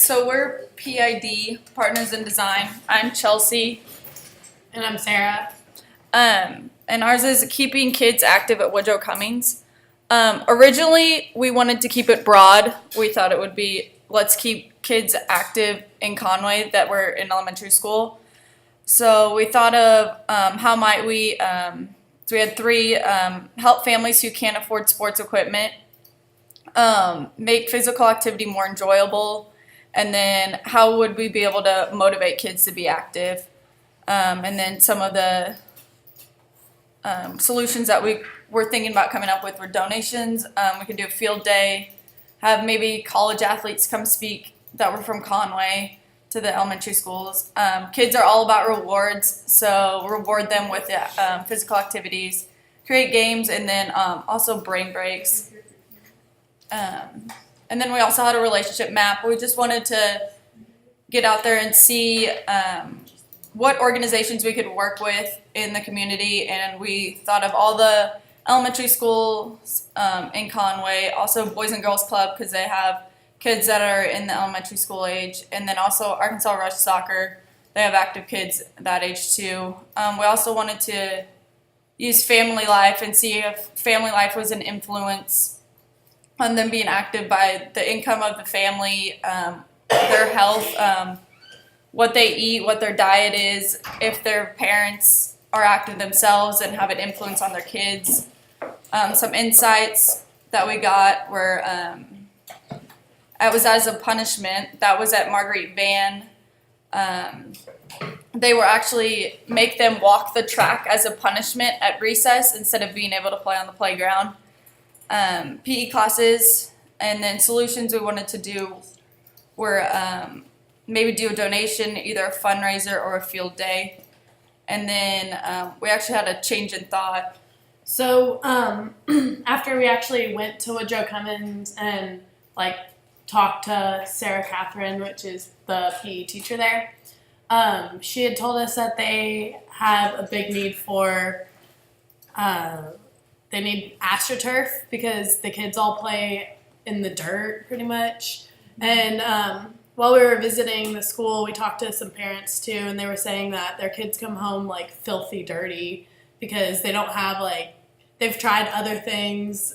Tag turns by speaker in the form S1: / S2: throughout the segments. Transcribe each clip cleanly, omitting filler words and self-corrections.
S1: So we're PID, Partners in Design. I'm Chelsea.
S2: And I'm Sarah.
S1: And ours is keeping kids active at Woodrow Cummings. Originally, we wanted to keep it broad. We thought it would be, let's keep kids active in Conway that were in elementary school. So we thought of how might we, so we had three, help families who can't afford sports equipment, make physical activity more enjoyable, and then how would we be able to motivate kids to be active. And then some of the solutions that we were thinking about coming up with were donations. We could do a field day, have maybe college athletes come speak that were from Conway to the elementary schools. Kids are all about rewards, so reward them with physical activities, create games, and then also brain breaks. And then we also had a relationship map. We just wanted to get out there and see what organizations we could work with in the community, and we thought of all the elementary schools in Conway, also Boys and Girls Club because they have kids that are in the elementary school age, and then also Arkansas Rush Soccer, they have active kids that age too. We also wanted to use Family Life and see if Family Life was an influence on them being active by the income of the family, their health, what they eat, what their diet is, if their parents are active themselves and have an influence on their kids. Some insights that we got were, it was as a punishment. That was at Marguerite Van. They were actually make them walk the track as a punishment at recess instead of being able to play on the playground. PE classes, and then solutions we wanted to do were maybe do a donation, either a fundraiser or a field day. And then we actually had a change in thought.
S2: So after we actually went to Woodrow Cummings and talked to Sarah Catherine, which is the PE teacher there, she had told us that they have a big need for they need AstroTurf because the kids all play in the dirt pretty much. And while we were visiting the school, we talked to some parents too, and they were saying that their kids come home filthy dirty because they don't have they've tried other things.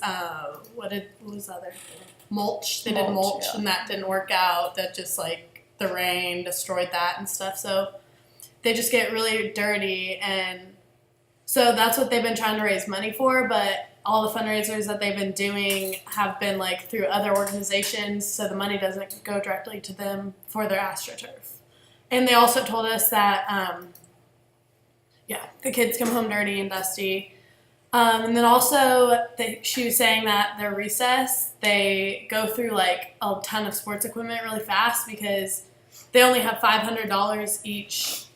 S2: What was the other thing? Mulch. They did mulch, yeah. And that didn't work out. That just the rain destroyed that and stuff. So they just get really dirty, and so that's what they've been trying to raise money for, but all the fundraisers that they've been doing have been through other organizations, so the money doesn't go directly to them for their AstroTurf. And they also told us that, the kids come home dirty and dusty. And then also, she was saying that their recess, they go through a ton of sports equipment really fast because they only have $500 each.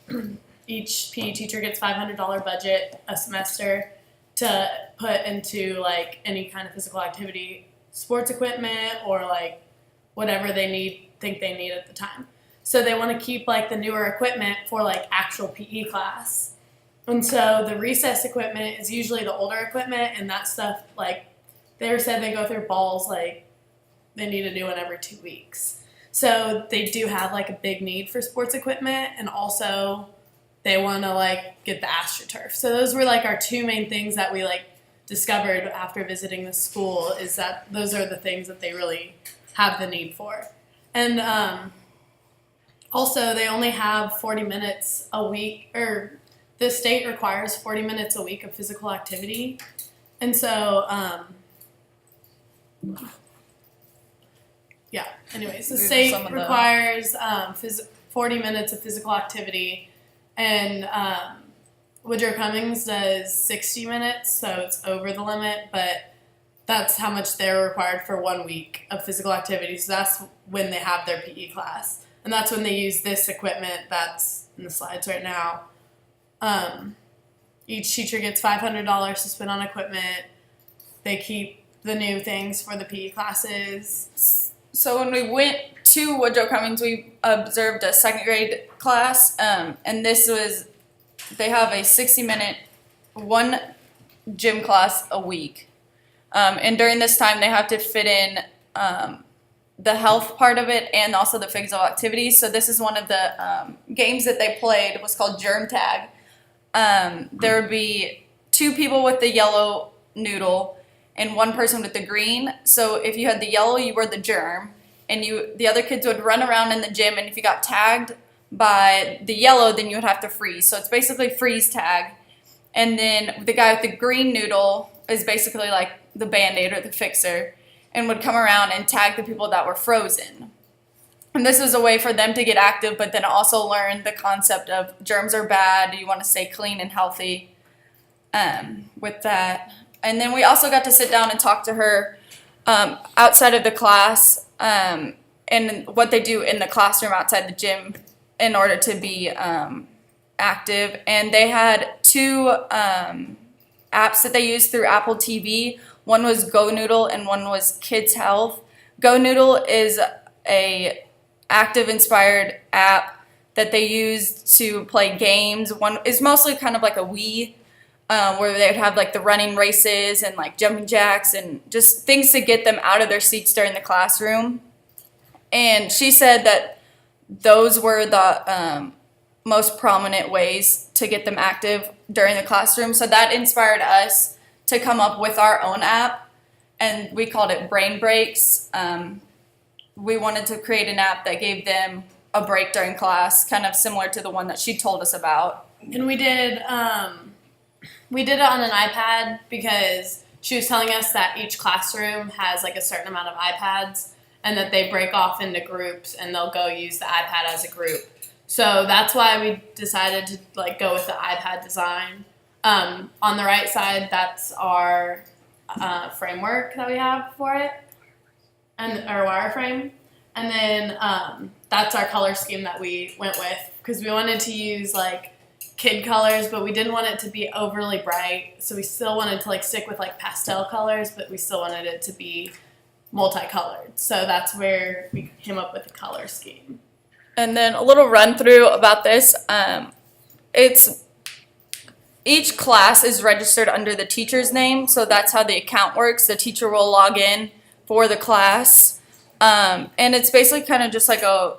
S2: Each PE teacher gets $500 budget a semester to put into any kind of physical activity, sports equipment, or whatever they think they need at the time. So they want to keep the newer equipment for actual PE class. And so the recess equipment is usually the older equipment, and that stuff they said they go through balls they need a new one every 2 weeks. So they do have a big need for sports equipment, and also they want to get the AstroTurf. So those were our two main things that we discovered after visiting the school, is that those are the things that they really have the need for. And also they only have 40 minutes a week, or the state requires 40 minutes a week of physical activity. And so anyways, the state requires 40 minutes of physical activity. And Woodrow Cummings does 60 minutes, so it's over the limit, but that's how much they're required for 1 week of physical activity. So that's when they have their PE class. And that's when they use this equipment that's in the slides right now. Each teacher gets $500 to spend on equipment. They keep the new things for the PE classes.
S1: So when we went to Woodrow Cummings, we observed a second grade class, and they have a 60-minute, one gym class a week. And during this time, they have to fit in the health part of it and also the physical activities. So this is one of the games that they played. It was called Germ Tag. There would be 2 people with the yellow noodle and 1 person with the green. So if you had the yellow, you were the germ, and the other kids would run around in the gym, and if you got tagged by the yellow, then you would have to freeze. So it's basically freeze tag. And then the guy with the green noodle is basically like the Band-Aid or the fixer, and would come around and tag the people that were frozen. And this was a way for them to get active, but then also learn the concept of germs are bad. You want to stay clean and healthy with that. And then we also got to sit down and talk to her outside of the class and what they do in the classroom outside the gym in order to be active. And they had 2 apps that they used through Apple TV. One was Go Noodle and one was Kids Health. Go Noodle is a active inspired app that they use to play games. One is mostly kind of like a Wii, where they would have like the running races and like jumping jacks and just things to get them out of their seats during the classroom. And she said that those were the most prominent ways to get them active during the classroom. So that inspired us to come up with our own app, and we called it Brain Breaks. We wanted to create an app that gave them a break during class, kind of similar to the one that she told us about.
S2: And we did it on an iPad because she was telling us that each classroom has like a certain amount of iPads, and that they break off into groups and they'll go use the iPad as a group. So that's why we decided to like go with the iPad design. On the right side, that's our framework that we have for it, and our wireframe. And then that's our color scheme that we went with, because we wanted to use like kid colors, but we didn't want it to be overly bright. So we still wanted to like stick with like pastel colors, but we still wanted it to be multicolored. So that's where we came up with the color scheme.
S1: And then a little run through about this. Each class is registered under the teacher's name, so that's how the account works. The teacher will log in for the class, and it's basically kind of just like a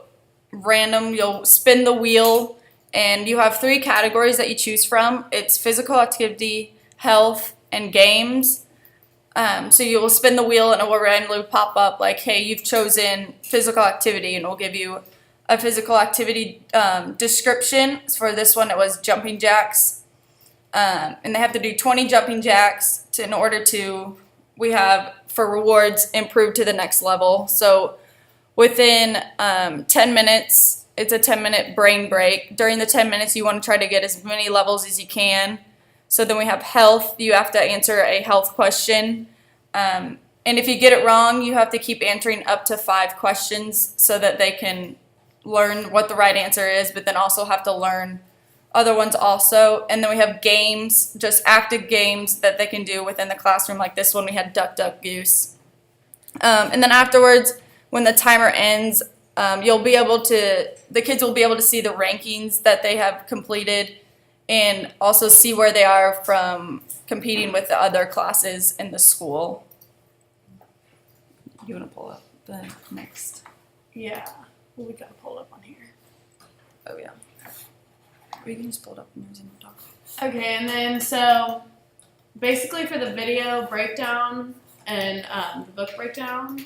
S1: random, you'll spin the wheel, and you have 3 categories that you choose from. It's physical activity, health, and games. So you will spin the wheel, and it will randomly pop up like, hey, you've chosen physical activity, and it will give you a physical activity description. For this one, it was jumping jacks. And they have to do 20 jumping jacks in order to, we have for rewards, improve to the next level. So within 10 minutes, it's a 10-minute brain break. During the 10 minutes, you want to try to get as many levels as you can. So then we have health. You have to answer a health question. And if you get it wrong, you have to keep answering up to 5 questions so that they can learn what the right answer is, but then also have to learn other ones also. And then we have games, just active games that they can do within the classroom. Like this one, we had Duck, Duck, Goose. And then afterwards, when the timer ends, the kids will be able to see the rankings that they have completed and also see where they are from competing with the other classes in the school. You want to pull up the next?
S2: Yeah, we got to pull it up on here.
S1: Oh, yeah. Or you can just pull it up and use it in the doc.
S2: Okay, and then so basically for the video breakdown and the book breakdown,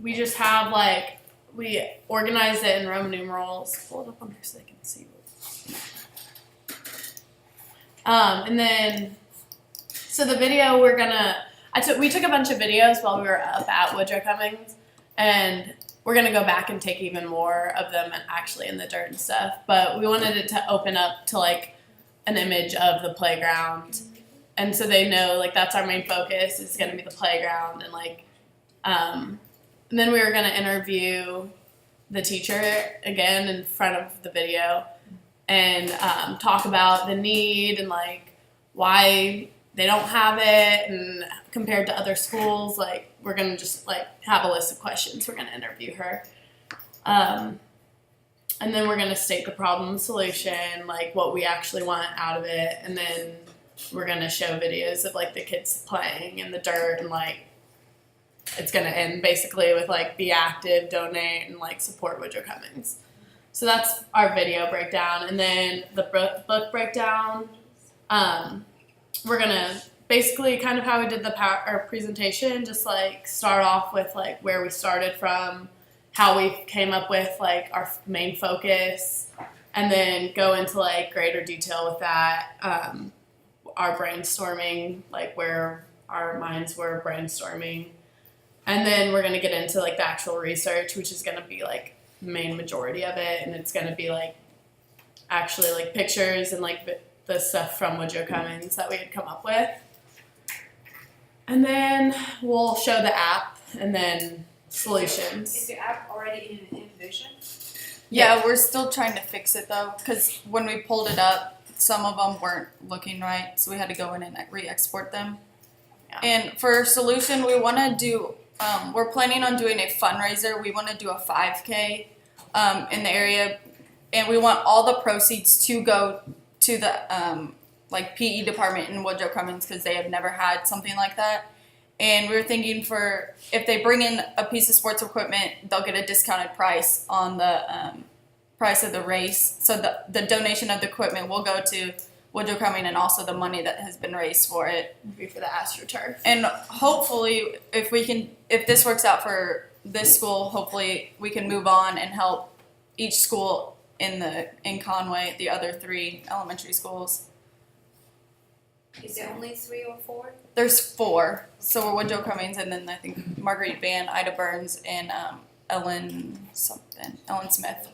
S2: we just have like, we organized it in Roman numerals. Pull it up on here so they can see what. And then, so the video we took a bunch of videos while we were up at Woodrow Cummings, and we're going to go back and take even more of them actually in the dirt and stuff. But we wanted it to open up to like an image of the playground. And so they know like that's our main focus is going to be the playground. And like, and then we were going to interview the teacher again in front of the video and talk about the need and like why they don't have it and compared to other schools. Like we're going to just like have a list of questions. We're going to interview her. And then we're going to state the problem solution, like what we actually want out of it. And then we're going to show videos of like the kids playing in the dirt and like it's gonna end basically with like be active, donate, and like support Woodrow Cummings. So that's our video breakdown, and then the book breakdown. We're gonna basically kind of how we did our presentation, just like start off with like where we started from, how we came up with like our main focus, and then go into like greater detail with that. Our brainstorming, like where our minds were brainstorming, and then we're gonna get into like the actual research, which is gonna be like the main majority of it, and it's gonna be like actually like pictures and like the stuff from Woodrow Cummings that we had come up with. And then we'll show the app and then solutions.
S3: Is the app already in version?
S1: Yeah, we're still trying to fix it though, because when we pulled it up, some of them weren't looking right, so we had to go in and re-export them.
S2: Yeah.
S1: And for solution, we want to do, we're planning on doing a fundraiser. We want to do a 5K in the area, and we want all the proceeds to go to the like PE department in Woodrow Cummings, because they have never had something like that. And we were thinking for if they bring in a piece of sports equipment, they'll get a discounted price on the price of the race. So the donation of the equipment will go to Woodrow Cummings, and also the money that has been raised for it
S2: Be for the AstroTurf.
S1: And hopefully, if this works out for this school, hopefully we can move on and help each school in Conway, the other 3 elementary schools.
S3: Is there only 3 or 4?
S1: There's 4. So we're Woodrow Cummings, and then I think Marguerite Van, Ida Burns, and Ellen Smith.